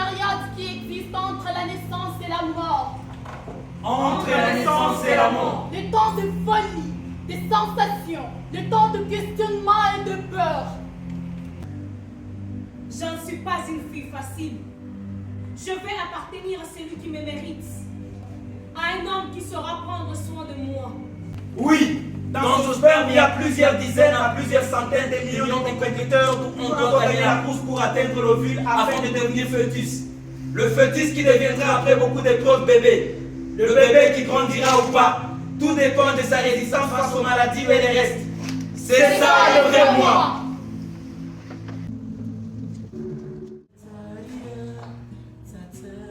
période qui existe entre la naissance et la mort. Entre la naissance et la mort. Le temps de folie, de sensations, le temps de questionnement et de peur. Je ne suis pas une fille facile. Je vais appartenir à celui qui me mérite. À un homme qui saura prendre soin de moi. Oui, dans ce sperme, il y a plusieurs dizaines à plusieurs centaines de millions de compétiteurs où on doit gagner la course pour atteindre l'ovule afin de devenir fœtus. Le fœtus qui deviendra après beaucoup d'épreuves bébé. Le bébé qui grandira ou pas. Tout dépend de sa résistance face aux maladies et les restes. C'est ça le vrai moi.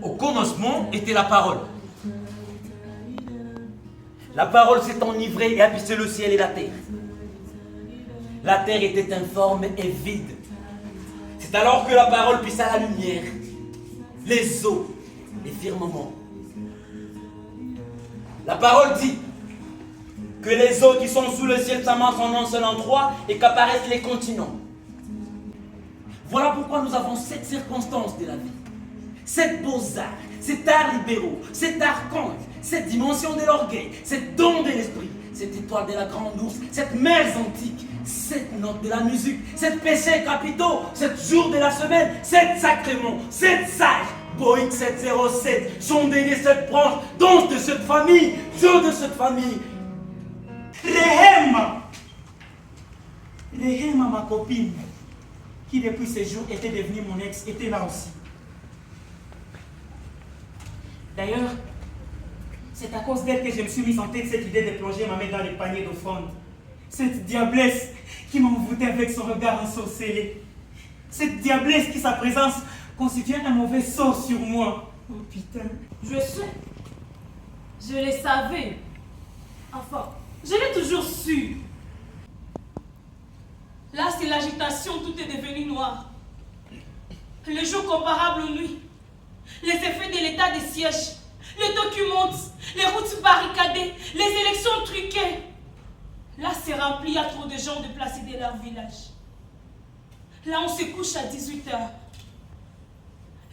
Au commencement était la parole. La parole s'est enivrée et a pissé le ciel et la terre. La terre était informe et vide. C'est alors que la parole pissa la lumière, les eaux, les firmaments. La parole dit que les eaux qui sont sous le ciel s'amassent en un seul endroit et qu'apparaissent les continents. Voilà pourquoi nous avons cette circonstance de la vie. Cette beaux-arts, cet art libéraux, cet archange, cette dimension de l'orgueil, cette don de l'esprit, cette étoile de la grande ours, cette mer antique, cette note de la musique, cette péché capitaux, cette jour de la semaine, cette sacrement, cette sage, Boeing 707, sondé de cette branche, danse de cette famille, jeu de cette famille. Rehema, ma copine, qui depuis ce jour était devenue mon ex, était là aussi. D'ailleurs, c'est à cause d'elle que je me suis mis en tête cette idée de plonger ma main dans les paniers d'offrande. Cette diablesse qui m'envoûtait avec son regard ensorcelé. Cette diablesse qui, sa présence, constituait un mauvais sort sur moi. Oh putain. Je sais. Je le savais. Enfin, je l'ai toujours su. Là, c'est l'agitation, tout est devenu noir. Le jour comparable aux nuits. Les effets de l'état de siège, les documents, les routes barricadées, les élections truquées. Là, c'est rempli, il y a trop de gens déplacés de leur village. Là, on se couche à 18h.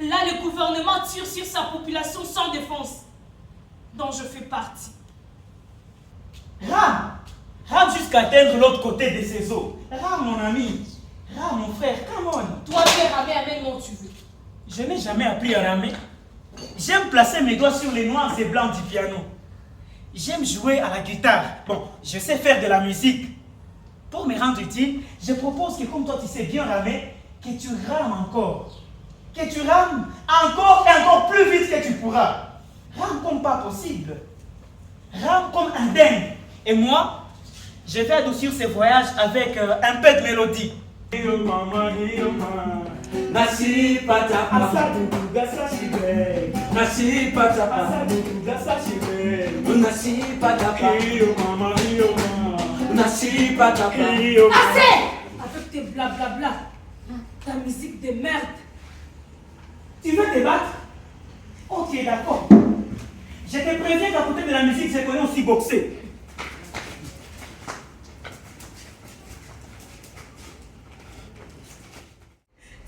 Là, le gouvernement tire sur sa population sans défense, dont je fais partie. Rame jusqu'à atteindre l'autre côté de ces eaux. Rame, mon ami. Rame, mon frère, come on. Toi, tu es ramé avec mon tu veux. Je n'ai jamais appris à ramer. J'aime placer mes doigts sur les noirs et blancs du piano. J'aime jouer à la guitare. Bon, je sais faire de la musique. Pour me rendre utile, je propose que comme toi tu sais bien ramer, que tu rames encore. Que tu rames encore et encore plus vite que tu pourras. Rame comme pas possible. Rame comme un dingue. Et moi, je vais adoucir ce voyage avec un peu de mélodie. Nasi patapa, nasi patapa, nasi patapa, nasi patapa. Assez! Avec tes blablabla, ta musique de merde. Tu veux te battre? Ok, d'accord. Je te préviens qu'à côté de la musique, je connais aussi boxer.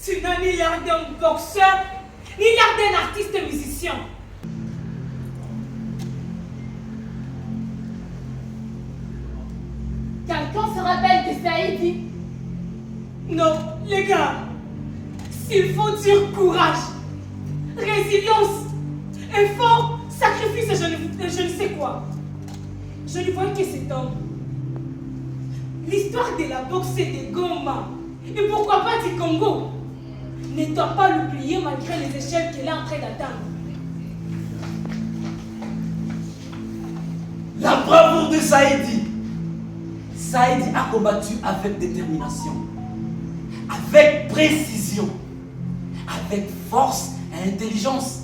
Tu n'as ni l'air d'un boxeur, ni l'air d'un artiste musicien. Quelqu'un se rappelle de Saïdi? Non, les gars, s'il faut dire courage, résilience, effort, sacrifice et je ne sais quoi. Je ne vois que cet homme. L'histoire de la boxe de Goma, et pourquoi pas du Congo, ne doit pas l'oublier malgré les échelles qu'elle est en train d'atteindre. La bravoure de Saïdi. Saïdi a combattu avec détermination, avec précision, avec force et intelligence.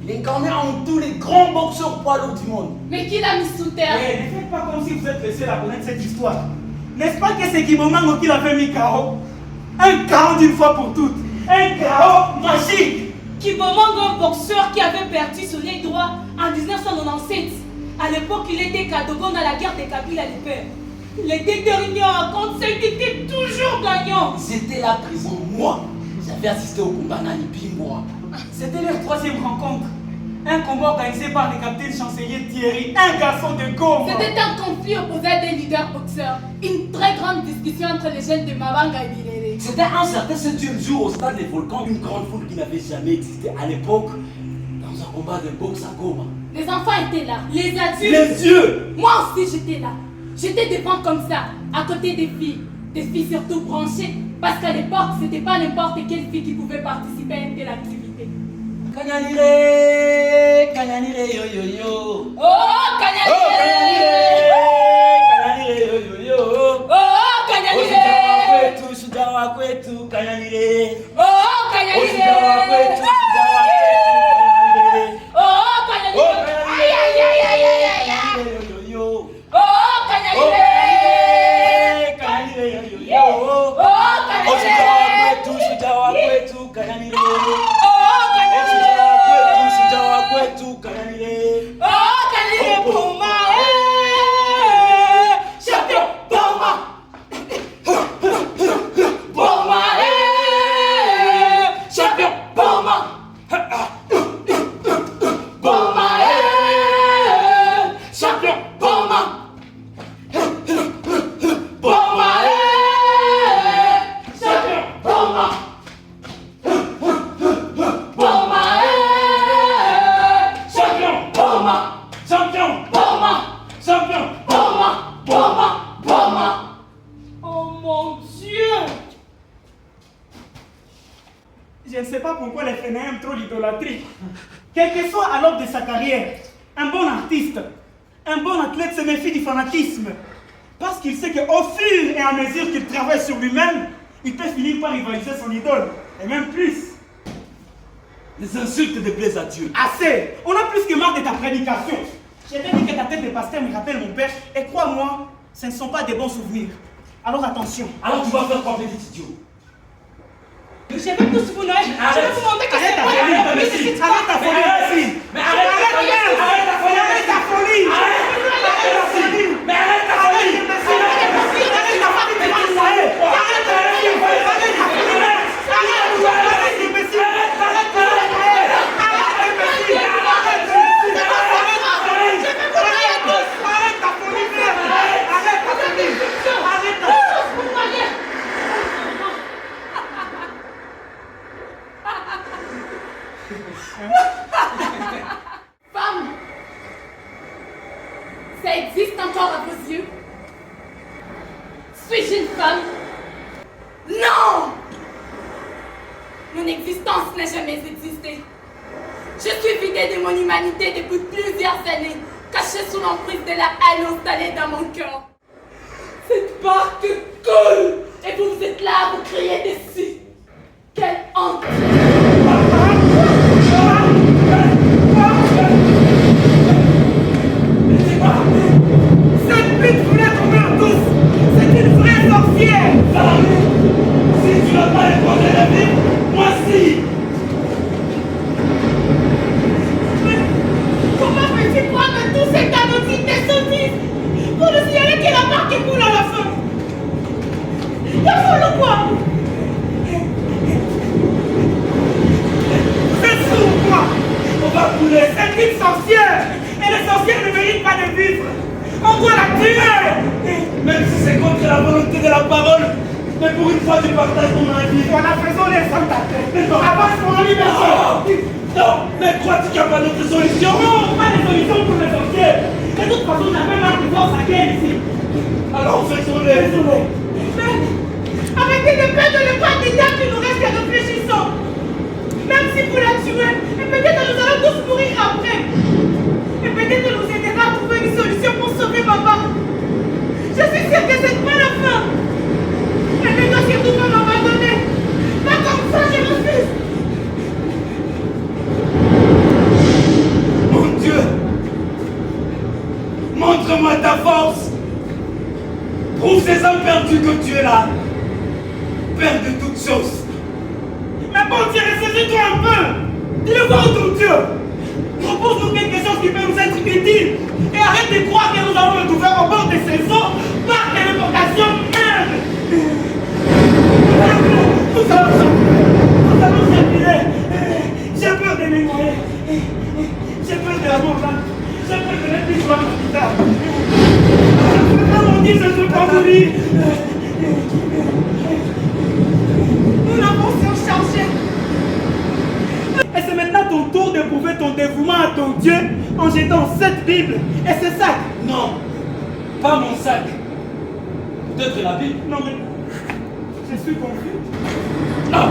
Il incarnait en tous les grands boxeurs poids lourds du monde. Mais qui l'a mis sous terre? Ne faites pas comme si vous êtes les seuls à connaître cette histoire. N'est-ce pas que c'est Kibomango qui l'avait mis KO? Un KO d'une fois pour toutes. Un KO magique. Kibomango, un boxeur qui avait perdu son œil droit en 1997. À l'époque, il était Kadogo dans la guerre des Kabila les pères. Les déterminants contre ceux qui étaient toujours gagnants. C'était la prison. Moi, j'avais fait assister au combat Nani Bimboa. C'était leur troisième rencontre. Un combat organisé par le capitaine chancelier Thierry, un garçon de Goma. C'était un conflit opposé à des leaders boxeurs. Une très grande discussion entre les jeunes de Mabanga et Bilele. C'était un certain 7e jour au stade des Volcans, une grande foule qui n'avait jamais existé à l'époque, dans un combat de boxe à Goma. Les enfants étaient là, les adultes. Les yeux! Moi aussi j'étais là. J'étais devant comme ça, à côté des filles. Des filles surtout branchées. Parce qu'à l'époque, c'était pas n'importe quelle fille qui pouvait participer à une telle activité. Kanyanire, Kanyanire yo yo yo. Oh, Kanyalire! Kanyanire yo yo yo. Oh, Kanyalire! Sujawa kwetu, Kanyanire. Oh, Kanyalire! Oh, Kanyalire! Aïe, aïe, aïe, aïe, aïe, aïe, aïe. Oh, Kanyalire! Champion! Boma! Boma! Champion! Boma! Boma! Champion! Boma! Boma! Champion! Boma! Boma! Champion! Boma! Champion! Boma! Champion! Boma! Boma! Boma! Oh mon Dieu! Je ne sais pas pourquoi les Fainéants aiment trop l'idolâtrie. Quel que soit à l'aube de sa carrière, un bon artiste, un bon athlète se méfie du fanatisme. Parce qu'il sait qu'au fur et à mesure qu'il travaille sur lui-même, il peut finir par rivaliser son idole. Et même plus. Les insultes déplaisent à Dieu. Assez! On a plus que marre de ta prédication. J'ai dit que ta tête de pasteur me rappelle mon père. Et crois-moi, ce ne sont pas des bons souvenirs. Alors attention. Alors tu vas faire quoi, petit idiot? Je vais tous vous noyer. Je vais vous montrer que Arrête c'est ta moi folie, la imbécile. Arrête ta folie, imbécile. Mais arrête ta folie! Arrête ta folie! Arrête ta folie! Arrête ta folie! Mais arrête ta folie! Imbécile, arrête ta folie! Arrête ta folie! Arrête ta folie! Arrête ta folie! Arrête ta folie! Arrête imbécile! Arrête ta folie! Arrête imbécile! Arrête ta folie, merde! Arrête ta folie! Arrête ta Femme, ça existe encore à vos yeux? Suis-je une femme? Non! Mon existence n'a jamais existé. Je suis vidée de mon humanité depuis plusieurs années, cachée sous l'emprise de la haine installée dans mon cœur. Cette barque coule et vous êtes là à vous crier dessus. Quelle honte! Cette pute voulait tomber en douce. C'est une vraie sorcière. Si tu n'as pas épousé la vie, moi si. Comment peux-tu prendre tout cet anonyme des sottises pour nous signaler que la barque coule à la fin? T'as folle ou quoi? Vous êtes sourd ou quoi? On va couler. C'est une sorcière. Et les sorcières ne méritent pas de vivre. On doit la tuer. Même si c'est contre la volonté de la parole, mais pour une fois tu partages ton avis. Voilà, faisons-les sans ta tête. Avance pour la liberté. Non, mais crois-tu qu'il n'y a pas d'autre solution? Non, pas de solution pour les sorcières. De toute façon, on n'a même pas de force à guerre ici. Alors faisons-les. Mais arrêtez de perdre le candidat qui nous reste et réfléchissons. Même si vous la tuez, et peut-être nous allons tous mourir après. Et peut-être nous aidera à trouver une solution pour sauver papa. Je suis sûre que c'est pas la fin. Elle ne doit surtout pas m'abandonner. Pas comme ça, je refuse. Mon Dieu, montre-moi ta force. Prouve ces hommes perdus que tu es là. Père de toutes choses. Mais bon Dieu, ressaisis-toi un peu. Dis-le voir ton Dieu. Propose-nous quelque chose qui peut nous être utile. Et arrête de croire que nous allons le trouver au bord de ces eaux par téléportation humble. Nous allons sortir. ton tour de prouver ton dévouement à ton Dieu en jetant cette Bible et ce sac. Non, pas mon sac. Peut-être la Bible. Non mais, je suis confus. Ah.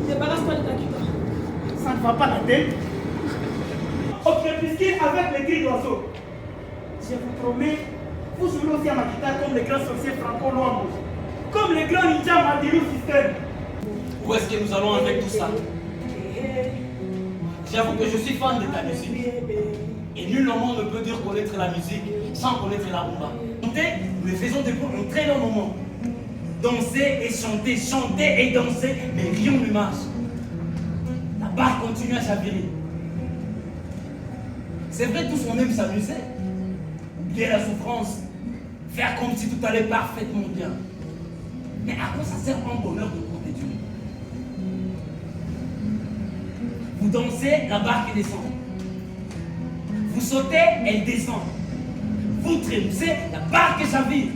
Débarrasse-toi de ta guitare. Ça ne va pas la tête. Au crépuscule avec les cris d'oiseaux. Je vous promets, vous jouerez aussi à ma guitare comme les grands sorciers Franco Luambo. Comme les grands ninjas Madilu System. Où est-ce que nous allons avec tout ça? J'avoue que je suis fan de ta musique. Et nul au monde ne peut dire connaître la musique sans connaître la rumba. Chanter, nous le faisons depuis un très long moment. Danser et chanter, chanter et danser, mais rien ne marche. La barre continue à chavirer. C'est vrai, tous on aime s'amuser. Oublier la souffrance. Faire comme si tout allait parfaitement bien. Mais à quoi ça sert un bonheur de courte durée? Vous dansez, la barque descend. Vous sautez, elle descend. Vous trémoussez, la barque chavire.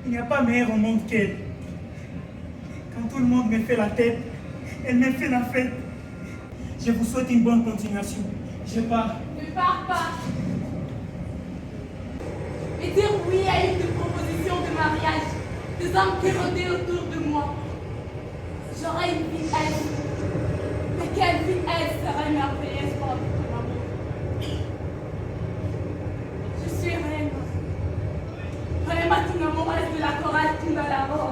Il n'y a pas meilleur au monde qu'elle. Quand tout le monde me fait la tête, elle me fait la fête. Je vous souhaite une bonne continuation. Je pars. Ne pars pas. Et dire oui à une proposition de mariage, des hommes qui rôdaient autour de moi. J'aurais une vie aise. Mais quelle vie aise serait merveilleuse pour ton amour. Je suis reine. Reine à ton amoureuse de la chorale Tundalaro.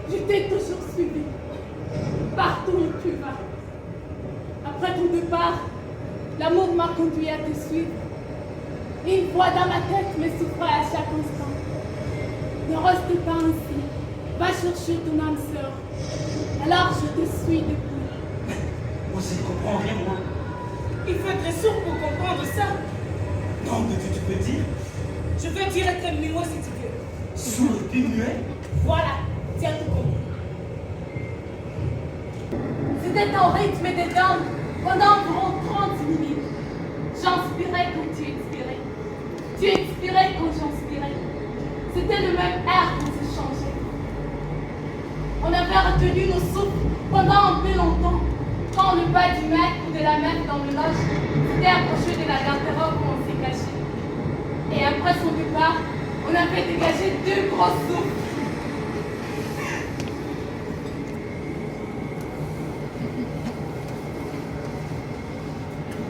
Je t'ai toujours suivi. Partout où tu vas. Après ton départ, l'amour m'a conduit à te suivre. Une voix dans ma tête me souffrait à chaque instant. Ne reste pas ainsi. Va chercher ton âme sœur. Alors je te suis depuis. Moi, je ne comprends rien, moi. Il faut être sourd pour comprendre ça. Non, mais tu peux dire Je veux dire être muet si tu veux. sourd et puis muet. Voilà, tu as tout compris. C'était ton rythme des danses pendant environ 30 minutes. J'inspirais quand tu expirais. Tu expirais quand j'inspirais. C'était le même air qu'on s'échangeait. On avait retenu nos souffles pendant un peu longtemps. Quand le bas du mec ou de la meuf dans le loge s'était approché de la garde-robe où on s'est caché. Et après son départ, on avait dégagé 2 gros souffles.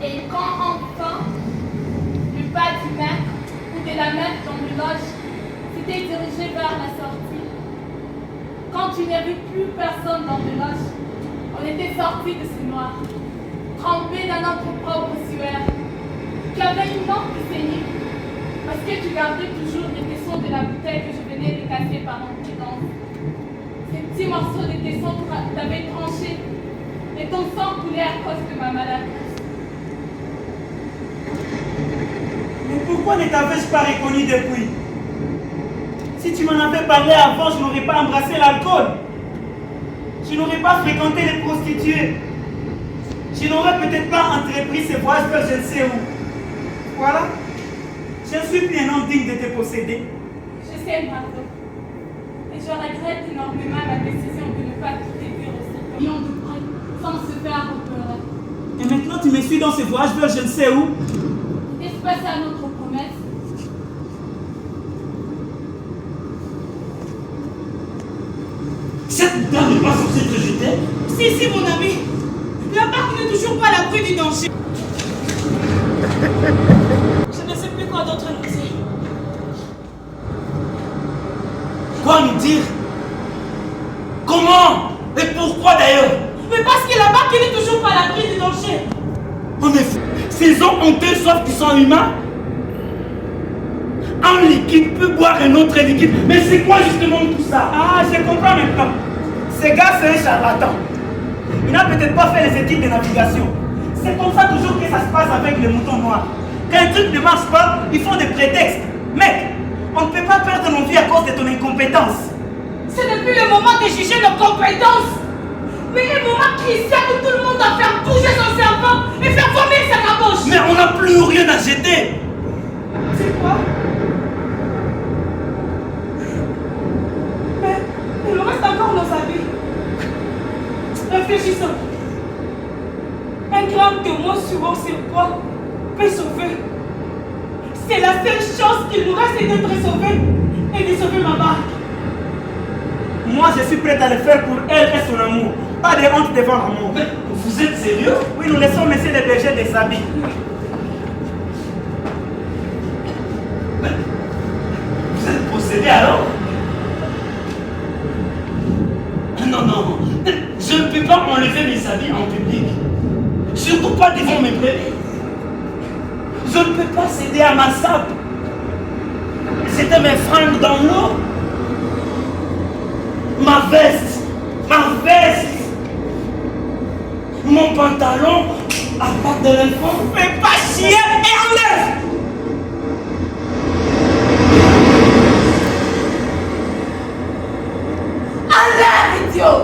Et quand enfin, le pas du mec ou de la meuf dans le loge s'était dirigé vers la sortie, quand il n'y avait plus personne dans le loge, on était sortis de ce noir, trempés dans notre propre sueur, qui avait une lampe qui saignait, parce que tu gardais toujours les tessons de la bouteille que je venais de casser par imprudence. Ces petits morceaux de tessons t'avaient tranché, et ton sang coulait à cause de ma maladie. Mais pourquoi ne t'avais-je pas reconnu depuis? Si tu m'en avais parlé avant, je n'aurais pas embrassé l'alcool. Je n'aurais pas fréquenté les prostituées. Je n'aurais peut-être pas entrepris ce voyage vers je ne sais où. Voilà. Je ne suis plus un homme digne de te posséder. Je sais, Margot. Et je regrette énormément la décision de ne pas quitter Pure aussi de près, sans se faire repérer. Et maintenant, tu me suis dans ce voyage vers je ne sais où. Qu'est-ce qui se passe à notre promesse? Cette dame n'est pas censée te jeter. Si, mon ami. La barque n'est toujours pas à l'abri du danger. Je ne sais plus quoi d'autre nous dire. Quoi nous dire? Comment? Et pourquoi d'ailleurs? Mais parce que la barque n'est toujours pas à l'abri du danger. En effet, ces hommes ont eux sauf qu'ils sont humains. Un liquide peut boire un autre liquide. Mais c'est quoi justement tout ça? Ah, je comprends maintenant. Ce gars, c'est un charlatan. Il n'a peut-être pas fait les études de navigation. C'est comme ça toujours que ça se passe avec les moutons noirs. Quand un truc ne marche pas, ils font des prétextes. Mec, on ne peut pas perdre nos vies à cause de ton incompétence. Ce n'est plus le moment de juger nos compétences. Mais le moment crucial où tout le monde doit faire bouger son cerveau et faire vomir sa caboche. Mais on n'a plus rien à jeter. souvent sur quoi peut sauver. C'est la seule chance qu'il nous reste, c'est d'être sauvés et de sauver maman. Moi, je suis prête à le faire pour elle et son amour. Pas de honte devant l'amour. Mais vous êtes sérieux? Oui, nous laissons monsieur le berger des habits. Vous êtes possédé alors? Non, non, je ne peux pas enlever mes habits en public. Surtout pas devant mes bébés. Je ne peux pas céder à ma sape. C'était mes fringues dans l'eau. Ma veste, mon pantalon à part de l'enfant. Fais pas chier et enlève! Enlève, idiot!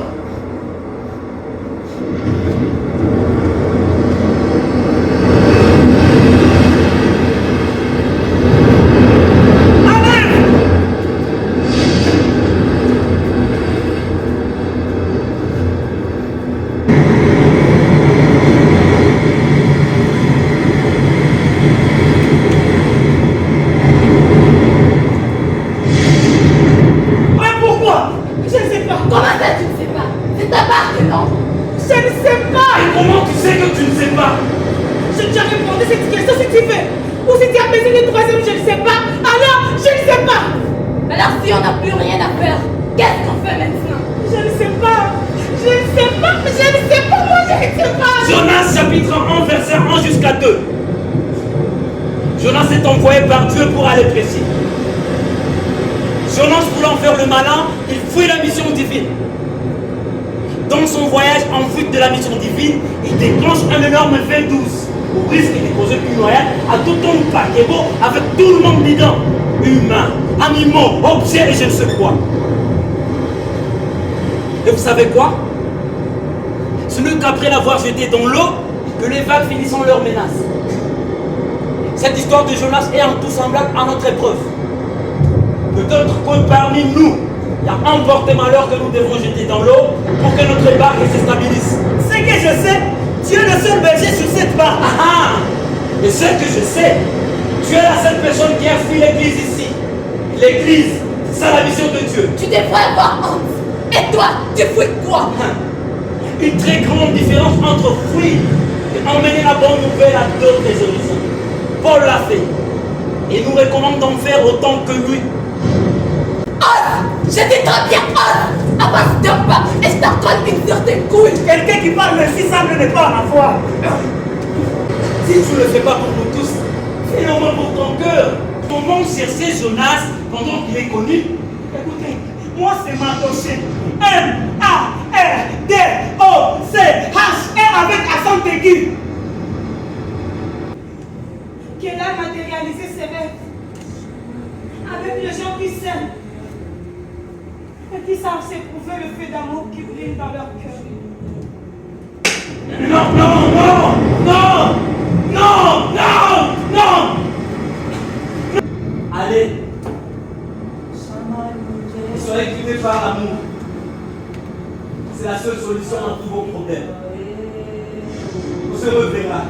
Si on n'a plus rien à faire, qu'est-ce qu'on fait maintenant? Je ne sais pas. Moi je ne sais pas. Jonas chapitre 1 verset 1 jusqu'à 2. Jonas est envoyé par Dieu pour aller prêcher. Jonas voulant faire le malin, il fuit la mission divine. Dans son voyage en fuite de la mission divine, il déclenche un énorme V12 au risque de causer une noyade à tout ton paquebot avec tout le monde dedans. Humains, animaux, objets et je ne sais quoi. Et vous savez quoi? Ce n'est qu'après l'avoir jeté dans l'eau que les vagues finissent leur menace. Cette histoire de Jonas est en tout semblable à notre épreuve. Peut-être que parmi nous, il y a un porte-malheur que nous devons jeter dans l'eau pour que notre barque se stabilise. Ce que je sais, tu es le seul berger sur cette barque. Et ce que je sais, tu es la seule personne qui a fui l'église ici. L'église, c'est la mission de Dieu. Tu devrais avoir honte. Et toi, tu fouilles quoi? Une très grande différence entre fuir et emmener la bonne nouvelle à d'autres horizons. Paul l'a fait. Et nous recommande d'en faire autant que lui. Je dis très bien, avance de pas et je t'en colle une sur tes couilles. Quelqu'un qui parle ainsi semble ne pas en avoir. Si tu ne le fais pas pour nous tous, fais-le au moins pour ton cœur. Comment chercher Jonas pendant qu'il est connu? Écoutez, moi c'est Mardoché. M-A-R-D-O-C-H-R avec accent aigu. Qu'elle a matérialisé ses rêves avec les gens qui s'aiment et qui savent s'éprouver le feu d'amour qui brille dans leur cœur. Non! Allez, soyez guidés par l'amour. C'est la seule solution à tous vos problèmes. On se reverra.